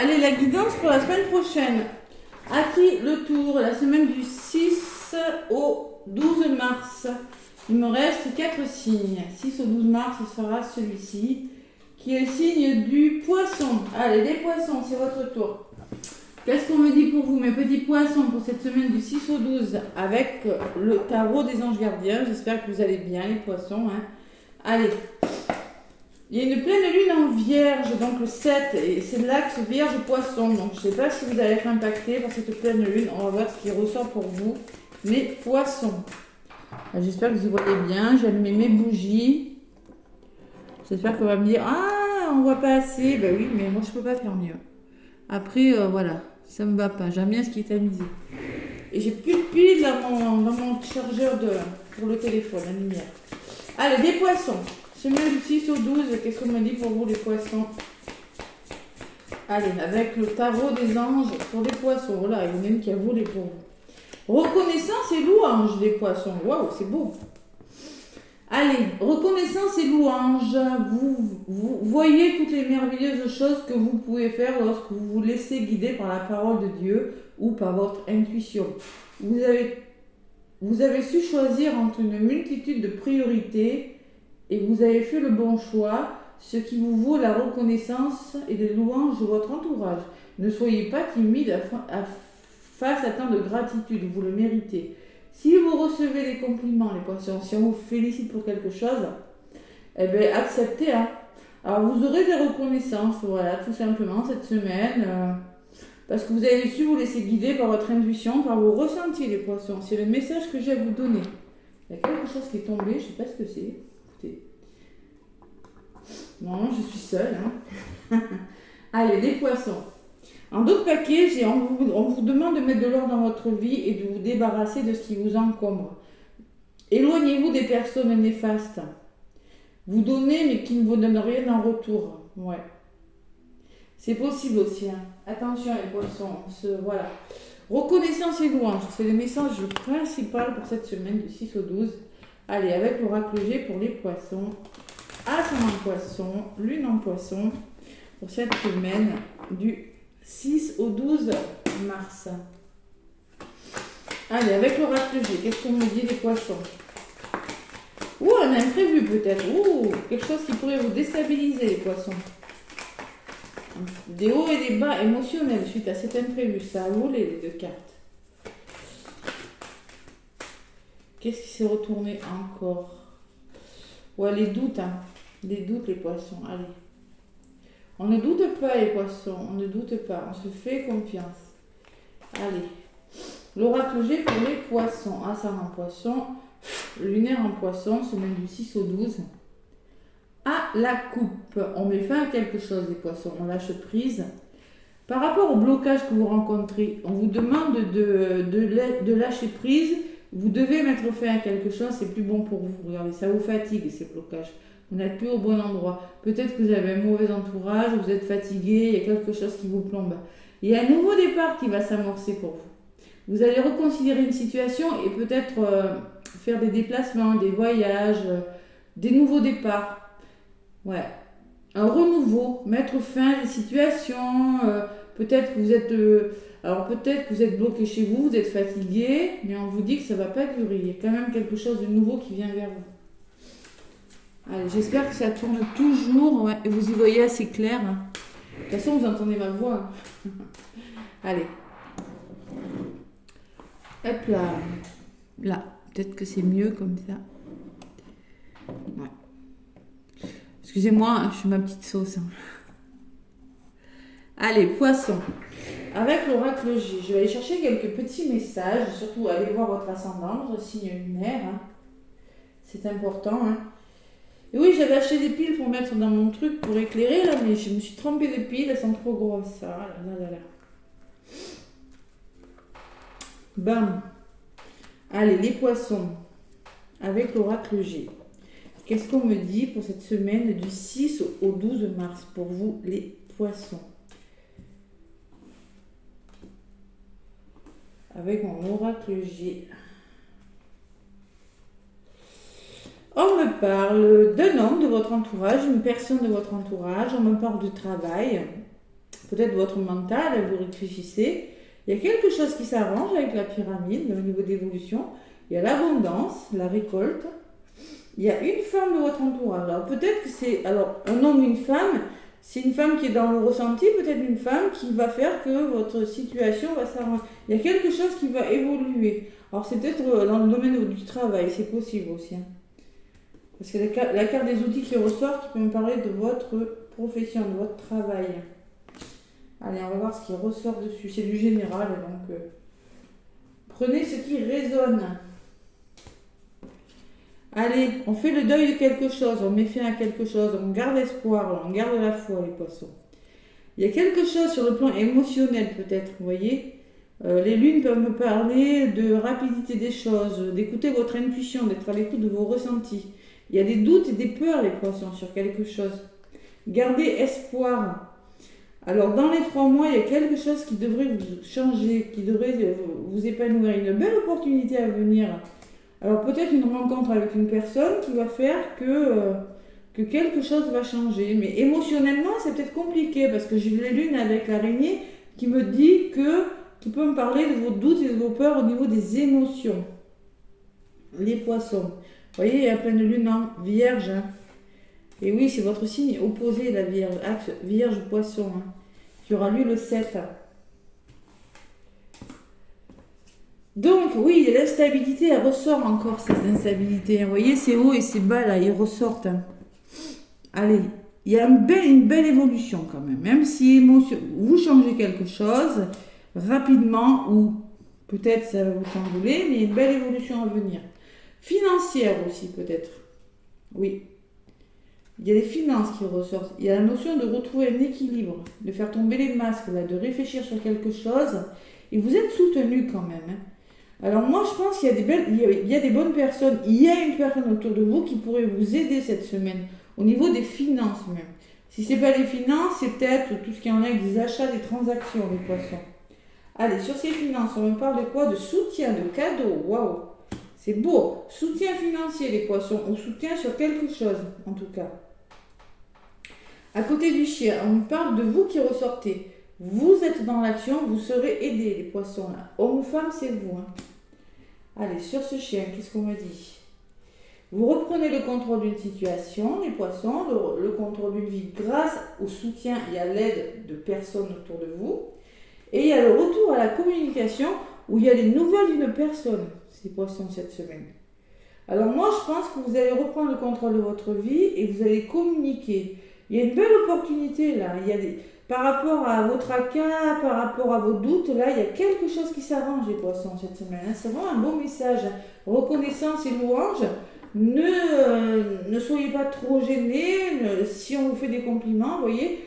Allez, la guidance pour la semaine prochaine. À qui le tour? La semaine du 6 au 12 mars. Il me reste 4 signes. 6 au 12 mars, ce sera celui-ci, qui est le signe du poisson. Allez, les poissons, c'est votre tour. Qu'est-ce qu'on me dit pour vous, mes petits poissons, pour cette semaine du 6 au 12, avec le tarot des anges gardiens? J'espère que vous allez bien, les poissons. Hein. Allez. Il y a une pleine lune en vierge, donc le 7, et c'est l'axe vierge-poisson. Donc je ne sais pas si vous allez être impacté par cette pleine lune. On va voir ce qui ressort pour vous, les poissons. J'espère que vous voyez bien. J'ai allumé mes bougies. J'espère qu'on va me dire « Ah, on voit pas assez ». Ben oui, mais moi je peux pas faire mieux. Après, voilà, ça me va pas. J'aime bien ce qui est amusé. Et j'ai plus de piles dans mon chargeur pour le téléphone, la lumière. Allez, des poissons. Semaine du 6 au 12, qu'est-ce qu'on me dit pour vous les poissons? Allez, avec le tarot des anges pour les poissons. Voilà, il y en a une qui a volé pour vous. Reconnaissance et louange des poissons. Waouh, c'est beau. Allez, reconnaissance et louange. Vous voyez toutes les merveilleuses choses que vous pouvez faire lorsque vous vous laissez guider par la parole de Dieu ou par votre intuition. Vous avez su choisir entre une multitude de priorités et vous avez fait le bon choix, ce qui vous vaut la reconnaissance et les louanges de votre entourage. Ne soyez pas timide face à tant de gratitude, vous le méritez. Si vous recevez des compliments, les poissons, si on vous félicite pour quelque chose, eh bien acceptez. Hein. Alors vous aurez des reconnaissances, voilà, tout simplement cette semaine, parce que vous avez su vous laisser guider par votre intuition, par vos ressentis, les poissons. C'est le message que j'ai à vous donner. Il y a quelque chose qui est tombé, je ne sais pas ce que c'est. Non, je suis seule. Hein. Allez, les poissons. En d'autres paquets, on vous demande de mettre de l'ordre dans votre vie et de vous débarrasser de ce qui vous encombre. Éloignez-vous des personnes néfastes. Vous donnez, mais qui ne vous donnent rien en retour. Ouais. C'est possible aussi. Hein. Attention, les poissons. Voilà. Reconnaissance et louange. C'est le message principal pour cette semaine du 6 au 12. Allez, avec l'oracle G pour les poissons. Ascendant en poisson, lune en poisson, pour cette semaine du 6 au 12 mars. Allez, avec l'oracle G, qu'est-ce qu'on me dit des poissons? Ouh, un imprévu peut-être. Ouh, quelque chose qui pourrait vous déstabiliser, les poissons. Des hauts et des bas émotionnels suite à cet imprévu. Ça a volé les deux cartes. Qu'est-ce qui s'est retourné encore? Ouais, les doutes, hein. Les doutes, les poissons. Allez. On ne doute pas, les poissons. On ne doute pas. On se fait confiance. Allez. L'oracle G pour les poissons. Ascendant en poisson. Lunaire en poisson. Semaine du 6 au 12. À la coupe. On met fin à quelque chose, les poissons. On lâche prise. Par rapport au blocage que vous rencontrez, on vous demande de lâcher prise. Vous devez mettre fin à quelque chose, c'est plus bon pour vous. Regardez, ça vous fatigue, ces blocages. Vous n'êtes plus au bon endroit. Peut-être que vous avez un mauvais entourage, vous êtes fatigué, il y a quelque chose qui vous plombe. Il y a un nouveau départ qui va s'amorcer pour vous. Vous allez reconsidérer une situation et peut-être faire des déplacements, des voyages, des nouveaux départs. Ouais. Un renouveau, mettre fin à des situations. Peut-être que vous êtes... Alors peut-être que vous êtes bloqué chez vous, vous êtes fatigué, mais on vous dit que ça ne va pas durer. Il y a quand même quelque chose de nouveau qui vient vers vous. Allez, j'espère que ça tourne toujours, ouais, et vous y voyez assez clair. Hein. De toute façon, vous entendez ma voix. Allez. Hop là. Là, peut-être que c'est mieux comme ça. Ouais. Excusez-moi, hein, je suis ma petite sauce. Hein. Allez, poisson. Avec l'oracle G, je vais aller chercher quelques petits messages, surtout allez voir votre ascendant, votre signe lunaire. Hein. C'est important. Hein. Et oui, j'avais acheté des piles pour mettre dans mon truc pour éclairer, là, mais je me suis trompée de piles, elles sont trop grosses. Ah là là là. Bam. Allez, les poissons. Avec l'oracle G. Qu'est-ce qu'on me dit pour cette semaine du 6 au 12 mars pour vous, les poissons? Avec mon oracle G. On me parle d'un homme de votre entourage, une personne de votre entourage. On me parle du travail. peut-être votre mental, vous réfléchissez. Il y a quelque chose qui s'arrange avec la pyramide au niveau d'évolution. Il y a l'abondance, la récolte. Il y a une femme de votre entourage. Alors peut-être que c'est un homme ou une femme. C'est une femme qui est dans le ressenti, peut-être une femme qui va faire que votre situation va s'arranger. Il y a quelque chose qui va évoluer. Alors c'est peut-être dans le domaine du travail, c'est possible aussi. Hein. Parce que la carte des outils qui ressort, qui peut me parler de votre profession, de votre travail. Allez, on va voir ce qui ressort dessus. C'est du général, donc prenez ce qui résonne. Allez, on fait le deuil de quelque chose, on met fin à quelque chose, on garde espoir, on garde la foi, les poissons. Il y a quelque chose sur le plan émotionnel peut-être, vous voyez. Les lunes peuvent me parler de rapidité des choses, d'écouter votre intuition, d'être à l'écoute de vos ressentis. Il y a des doutes et des peurs, les poissons, sur quelque chose. Gardez espoir. Alors, dans les 3 mois, il y a quelque chose qui devrait vous changer, qui devrait vous épanouir. Une belle opportunité à venir. Alors peut-être une rencontre avec une personne qui va faire que quelque chose va changer. Mais émotionnellement, c'est peut-être compliqué parce que j'ai les lunes avec l'araignée qui me dit qui peut me parler de vos doutes et de vos peurs au niveau des émotions. Les poissons. Vous voyez, il y a plein de lunes en vierge. Hein. Et oui, c'est votre signe opposé, la vierge. Axe vierge-poisson. Hein, qui aura lieu le 7. Donc, oui, l'instabilité, elle ressort encore, ces instabilités. Vous voyez, c'est haut et c'est bas, là, ils ressortent. Allez, il y a une belle évolution quand même. Même si vous changez quelque chose rapidement, ou peut-être ça va vous chambouler, mais il y a une belle évolution à venir. Financière aussi, peut-être. Oui. Il y a les finances qui ressortent. Il y a la notion de retrouver un équilibre, de faire tomber les masques, là, de réfléchir sur quelque chose. Et vous êtes soutenu quand même. Hein. Alors moi, je pense qu'il y a des bonnes personnes. Il y a une personne autour de vous qui pourrait vous aider cette semaine, au niveau des finances même. Si ce n'est pas les finances, c'est peut-être tout ce qui est en lien avec des achats, des transactions, les poissons. Allez, sur ces finances, on me parle de quoi? De soutien, de cadeau. Waouh, c'est beau. Soutien financier, les poissons, ou soutien sur quelque chose, en tout cas. À côté du chien, on me parle de vous qui ressortez. Vous êtes dans l'action, vous serez aidés, les poissons là. Homme ou femme, c'est vous. Hein. Allez, sur ce chien, qu'est-ce qu'on me dit? Vous reprenez le contrôle d'une situation, les poissons, le contrôle d'une vie grâce au soutien et à l'aide de personnes autour de vous. Et il y a le retour à la communication où il y a les nouvelles d'une personne, ces poissons, cette semaine. Alors moi, je pense que vous allez reprendre le contrôle de votre vie et vous allez communiquer. Il y a une belle opportunité là. Par rapport à votre tracas, par rapport à vos doutes, là, il y a quelque chose qui s'arrange, les poissons, cette semaine. C'est vraiment un beau message. Reconnaissance et louange. Ne soyez pas trop gênés. Si on vous fait des compliments, vous voyez,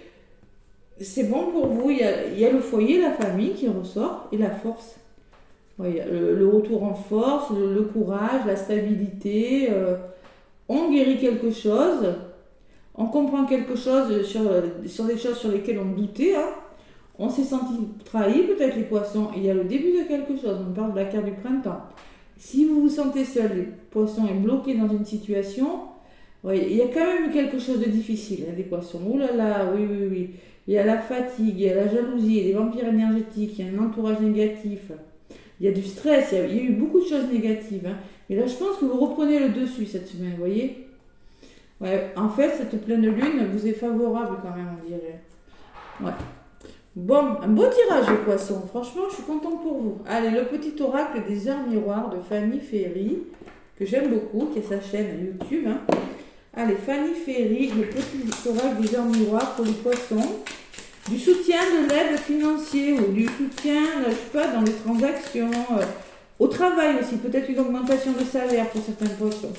c'est bon pour vous. Il y a le foyer, la famille qui ressort et la force. Voyez, le retour en force, le courage, la stabilité. On guérit quelque chose. On comprend quelque chose sur des choses sur lesquelles on doutait. Hein. On s'est senti trahi, peut-être les poissons. Il y a le début de quelque chose. On parle de la carte du printemps. Si vous vous sentez seul, les poissons, et bloqués dans une situation, voyez, il y a quand même quelque chose de difficile, hein, les poissons. Ouh là là, oui. Il y a la fatigue, il y a la jalousie, il y a des vampires énergétiques, il y a un entourage négatif. Il y a du stress, il y a eu beaucoup de choses négatives. Hein. Et là, je pense que vous reprenez le dessus cette semaine, vous voyez. Ouais, en fait, cette pleine lune vous est favorable quand même, on dirait. Ouais. Bon, un beau tirage, les poissons. Franchement, je suis contente pour vous. Allez, le petit oracle des heures miroirs de Fanny Ferry, que j'aime beaucoup, qui est sa chaîne YouTube. Hein. Allez, Fanny Ferry, le petit oracle des heures miroirs pour les poissons. Du soutien, de l'aide financière ou du soutien, je sais pas, dans les transactions. Au travail aussi, peut-être une augmentation de salaire pour certains poissons.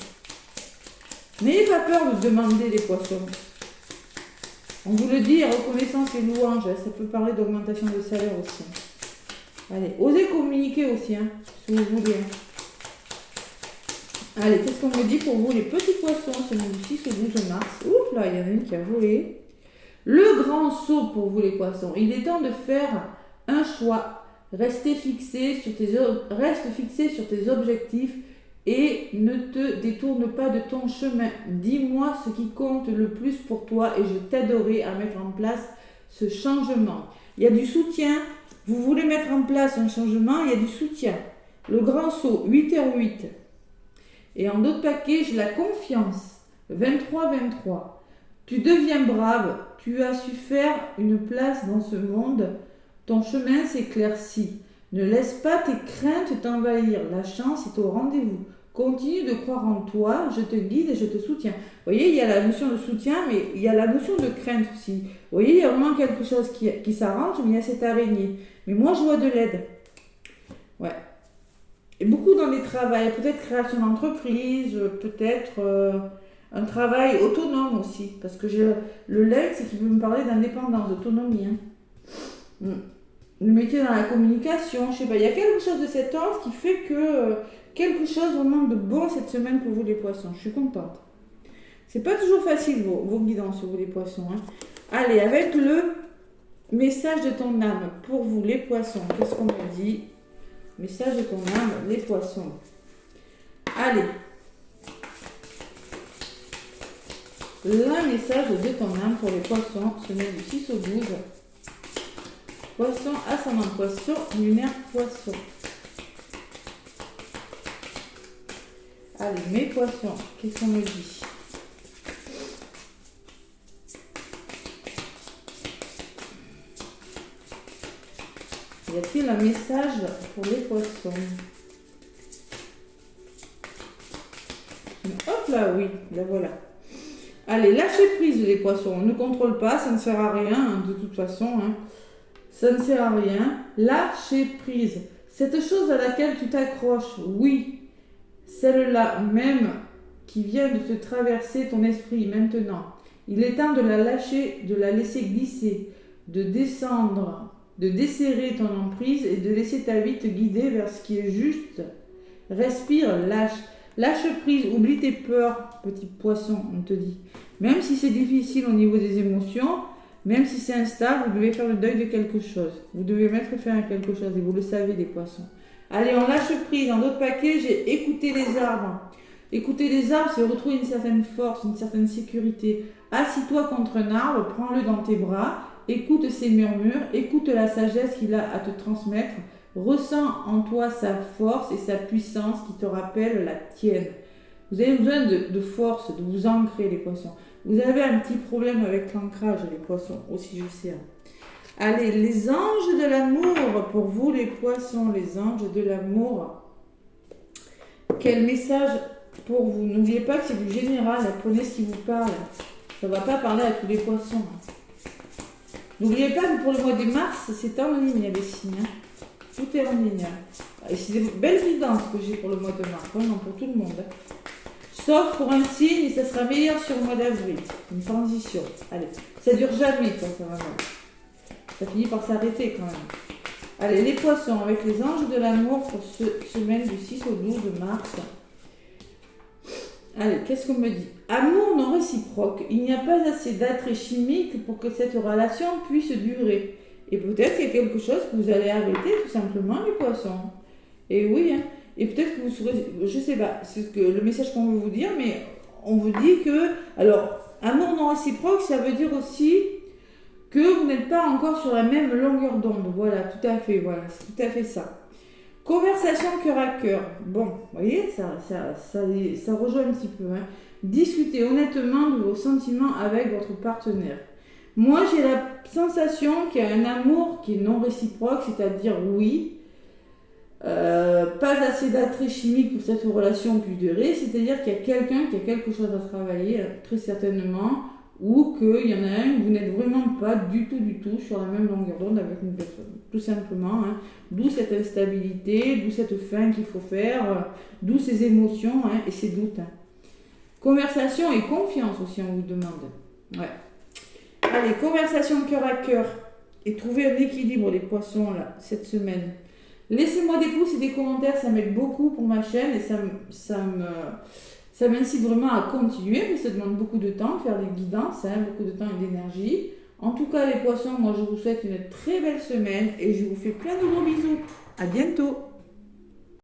N'ayez pas peur de demander les poissons. On vous le dit, reconnaissance et louange, ça peut parler d'augmentation de salaire aussi. Allez, osez communiquer aussi, hein, si vous voulez. Allez, qu'est-ce qu'on me dit pour vous, les petits poissons, semaine du 6 au 12 mars. Oups là, il y en a une qui a volé. Le grand saut pour vous, les poissons. Il est temps de faire un choix. Reste fixé sur tes objectifs. Et ne te détourne pas de ton chemin. Dis-moi ce qui compte le plus pour toi et je t'aiderai à mettre en place ce changement. Il y a du soutien. Vous voulez mettre en place un changement, il y a du soutien. Le grand saut, 8h8. Et en d'autres paquets, j'ai la confiance, 23-23. Tu deviens brave, tu as su faire une place dans ce monde, ton chemin s'éclaircit. Ne laisse pas tes craintes t'envahir, la chance est au rendez-vous. Continue de croire en toi, je te guide et je te soutiens. Vous voyez, il y a la notion de soutien, mais il y a la notion de crainte aussi. Vous voyez, il y a vraiment quelque chose qui s'arrange, mais il y a cette araignée. Mais moi, je vois de l'aide. Ouais. Et beaucoup dans les travails, peut-être création d'entreprise, peut-être un travail autonome aussi. Parce que le leg, c'est qu'il veut me parler d'indépendance, d'autonomie. Hein. Le métier dans la communication, je sais pas, il y a quelque chose de cet ordre qui fait que quelque chose vraiment de bon cette semaine pour vous les poissons. Je suis contente. C'est pas toujours facile vos guidances, vous les poissons. Hein. Allez, avec le message de ton âme pour vous les poissons. Qu'est-ce qu'on me dit? Message de ton âme, les poissons. Allez. Le message de ton âme pour les poissons, semaine du 6 au 12. Poisson, ascendant poisson, lunaire poisson. Allez, mes poissons, qu'est-ce qu'on me dit? Y a-t-il un message pour les poissons? Hop là, oui, là voilà. Allez, lâchez prise les poissons, on ne contrôle pas, ça ne sert à rien, hein, de toute façon. Hein. Ça ne sert à rien. Lâchez prise. Cette chose à laquelle tu t'accroches, oui, celle-là même qui vient de te traverser ton esprit maintenant. Il est temps de la lâcher, de la laisser glisser, de descendre, de desserrer ton emprise et de laisser ta vie te guider vers ce qui est juste. Respire, lâche. Lâche prise, oublie tes peurs, petit poisson, on te dit. Même si c'est difficile au niveau des émotions, même si c'est instable, vous devez faire le deuil de quelque chose. Vous devez mettre fin à quelque chose et vous le savez, les poissons. Allez, on lâche prise. Dans d'autres paquets, j'ai écouté les arbres. Écouter les arbres, c'est retrouver une certaine force, une certaine sécurité. Assis-toi contre un arbre, prends-le dans tes bras, écoute ses murmures, écoute la sagesse qu'il a à te transmettre. Ressens en toi sa force et sa puissance qui te rappelle la tienne. Vous avez besoin de force, de vous ancrer, les poissons. Vous avez un petit problème avec l'ancrage, les poissons, aussi je sais. Allez, les anges de l'amour, pour vous les poissons, les anges de l'amour. Quel message pour vous? N'oubliez pas que c'est du général, prenez ce qui vous parle. Ça ne va pas parler à tous les poissons. N'oubliez pas que pour le mois de mars, c'est en ligne, il y a des signes. Tout est en ligne. Et c'est des belles guidances que j'ai pour le mois de mars, vraiment pour tout le monde. Sauf pour un signe, et ça sera meilleur sur le mois d'avril. Une transition. Allez, ça dure jamais, ça va. Ça finit par s'arrêter quand même. Allez, les poissons, avec les anges de l'amour pour cette semaine du 6 au 12 mars. Allez, qu'est-ce qu'on me dit? Amour non réciproque. Il n'y a pas assez d'attrait chimique pour que cette relation puisse durer. Et peut-être qu'il y a quelque chose que vous allez arrêter, tout simplement, les poissons. Et oui, hein. Et peut-être que vous serez, je sais pas, c'est ce que le message qu'on veut vous dire, mais on vous dit que, alors, amour non réciproque, ça veut dire aussi que vous n'êtes pas encore sur la même longueur d'onde. Voilà, tout à fait, voilà, c'est tout à fait ça. Conversation cœur à cœur. Bon, vous voyez, ça rejoint un petit peu. Hein. Discutez honnêtement de vos sentiments avec votre partenaire. Moi, j'ai la sensation qu'il y a un amour qui est non réciproque, c'est-à-dire oui, pas assez d'attrait chimique pour cette relation puisse durer, c'est-à-dire qu'il y a quelqu'un qui a quelque chose à travailler, très certainement, ou qu'il y en a un où vous n'êtes vraiment pas du tout sur la même longueur d'onde avec une personne, tout simplement. Hein. D'où cette instabilité, d'où cette faim qu'il faut faire, d'où ces émotions hein, et ces doutes. Hein. Conversation et confiance aussi, on vous demande. Ouais. Allez, conversation cœur à cœur et trouver un équilibre, les poissons, là, cette semaine. Laissez-moi des pouces et des commentaires, ça m'aide beaucoup pour ma chaîne et ça m'incite vraiment à continuer, mais ça demande beaucoup de temps, faire des guidances, hein, beaucoup de temps et d'énergie. En tout cas, les poissons, moi je vous souhaite une très belle semaine et je vous fais plein de gros bisous. À bientôt.